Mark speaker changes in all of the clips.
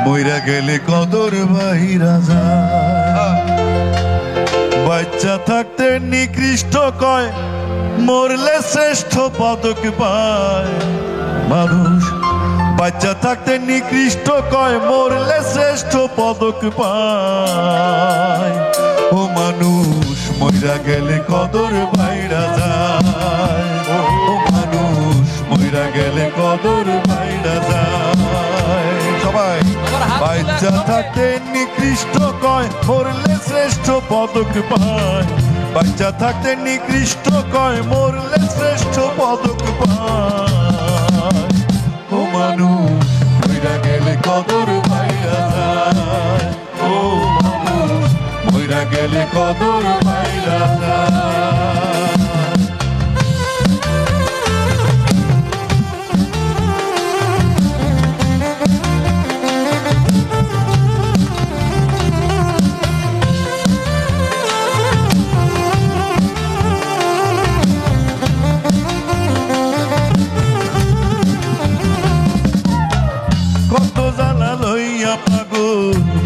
Speaker 1: মইরা গেলে কদর বাইরা যায়। বাচ্চা থাকতে নিকৃষ্ট কয়, মরলে শ্রেষ্ঠ পদক পায়। মানুষ বাচ্চা থাকতে নিকৃষ্ট কয়, মরলে শ্রেষ্ঠ পদক পায়। ও মানুষ মইরা গেলে কদর বাইরা যায়। ও মানুষ মইরা গেলে কদর বাইরা যায়। সবাই বাচ্চা থাকতে নিকৃষ্ট কয়, মরলে শ্রেষ্ঠ পদক পায়। বাচ্চা থাকতে নিকৃষ্ট কয়, মরলে শ্রেষ্ঠ পদক পায়। ও মানুষ মইরা গেলে কদর বাইরা যায়। ও মানুষ মইরা গেলে কদর বাইরা যায়।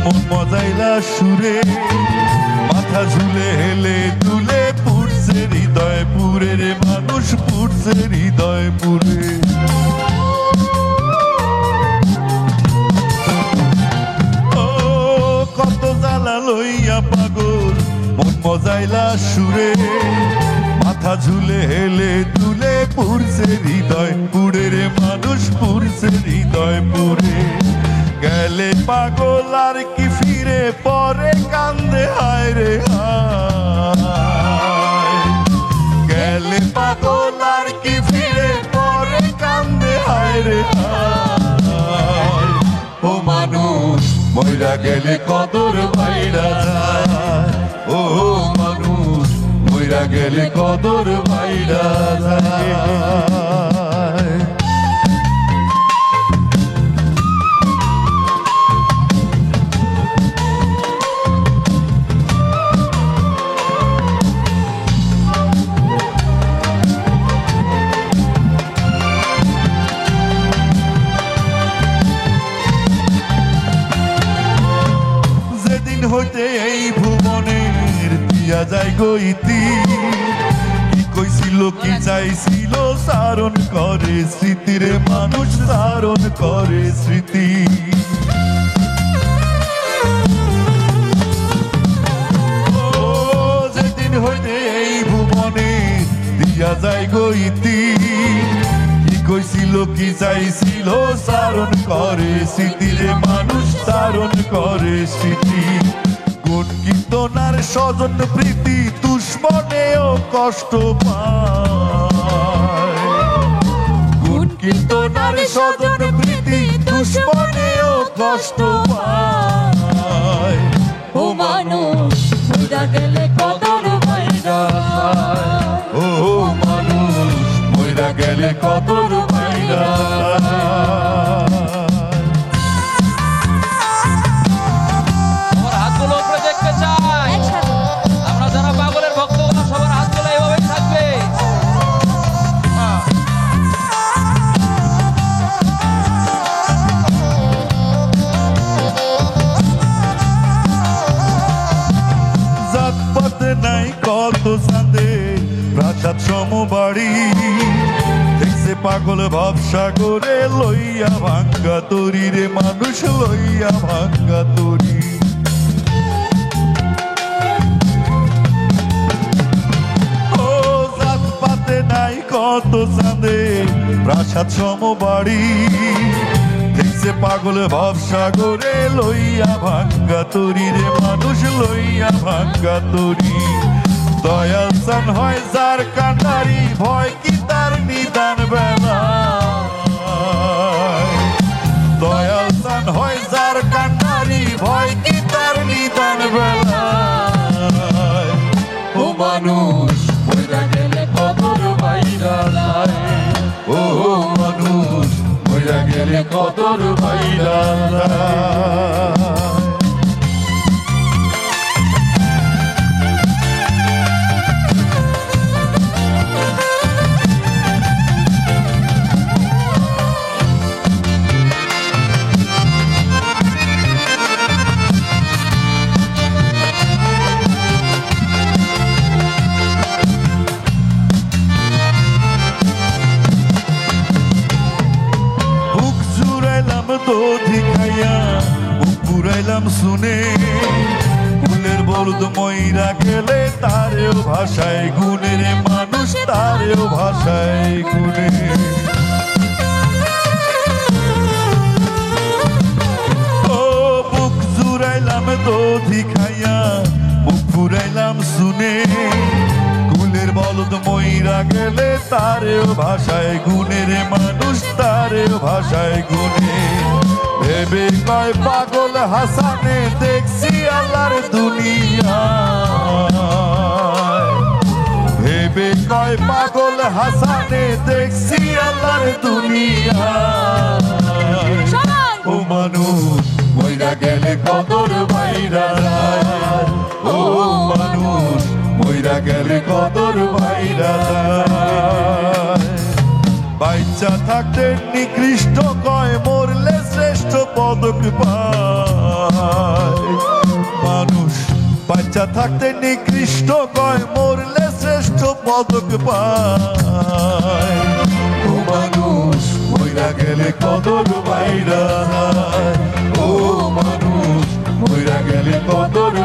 Speaker 1: মন মজাইলা সুরে, মাথা ঝুলে হেলে তুলে পুড়ছে হৃদয় পুরে রে মানুষ, পুড়ছে হৃদয় পুরে। ও কত জ্বালা লইয়া পাগল মন মজাইলা সুরে, মাথা ঝুলে হেলে তুলে পুড়ছে হৃদয় পুরে রে মানুষ, পুড়ছে হৃদয় পুরে। গেলে পাগল আর কি ফিরে, পরে কান্দে হায় রে হায়। গেলে পাগল আর কি ফিরে, পরে কান্দে হায় রে হায়। ও মানুষ মইরা গেলে কদর বাইরা যায়। ও মানুষ মইরা গেলে কদর বাইরা যায়। হইতে এই ভুবনের দিয়া যায় গইতি, কি কইছিল কি চাইছিল সারণ করে স্মৃতির মানুষ, সারণ করে স্মৃতি। ও যেদিন হইতে এই ভুবনে দিয়া যায় গইতি, কি কইছিল কি চাইছিল সারণ করে স্মৃতির মানুষ, সারণ করে স্মৃতি। কোন কীর্তনার স্বজন প্রীতি দুশ্মনেও কষ্ট পায়। কোন কীর্তনার স্বজন প্রীতি দুশ্মনেও কষ্ট পায়।
Speaker 2: ও মানুষ মইরা গেলে কদর বাইরা যায়।
Speaker 1: ও মানুষ মইরা গেলে কদর বাইরা যায়। নাই কত চাঁদে প্রাসাদ সমবাড়ি, দেখছে পাগল ভবসাগরে লইয়া ভাঙ্গা তরি রে মানুষ, লইয়া ভাঙ্গা তরি। ও জাত পাতে নাই কত চাঁদে প্রাসাদ সমবাড়ি, দেখছে পাগল ভবসাগরে লইয়া ভাঙ্গা তরি রে মানুষ, লইয়া ভাঙ্গা তরি। দয়াল চান হয় যার কান্ডারি, ভয় কি তার নিদান বেলা। দয়াল চান হয় যার কান্ডারি, ভয় কি তার নিদান বেলা। ও মানুষ মইরা গেলে কদর বাইরা যায়। ও মানুষ মইরা গেলে কদর বাইরা যায়। খাইয়া মুখ পুরাইলাম শুনে ফুলের বলদ ময়রা গেলে তারেও ভাষায় গুনে রে মানুষ তারেও ভাষায় গুনে ও বুক জুড়াইলাম দধি খাইয়া মুখ পুরাইলাম শুনে ফুলের বলদ ময়রা গেলে তারেও ভাষায় গুনে রে মানুষ তারেও ভাষায় গুনে ভেবে কয় পাগল হাসানে দেখছি আল্লাহর দুনিয়া ভেবে কয় পাগল হাসানে দেখছি আল্লাহর দুনিয়া
Speaker 2: সবাই
Speaker 1: ও মানুষ মইরা গেলে কদর বাইরা যায়। ও মানুষ মইরা গেলে কদর বাইরা যায়। বাচ্চা থাকতে নিকৃষ্ট কয় মরলে শ্রেষ্ঠ পদক পায় মানুষ বাচ্চা থাকতে নিকৃষ্ট কয় মরলে শ্রেষ্ঠ পদক পায় ও মানুষ মইরা গেলে কদর বাইরা যায়। ও মানুষ মইরা গেলে কদর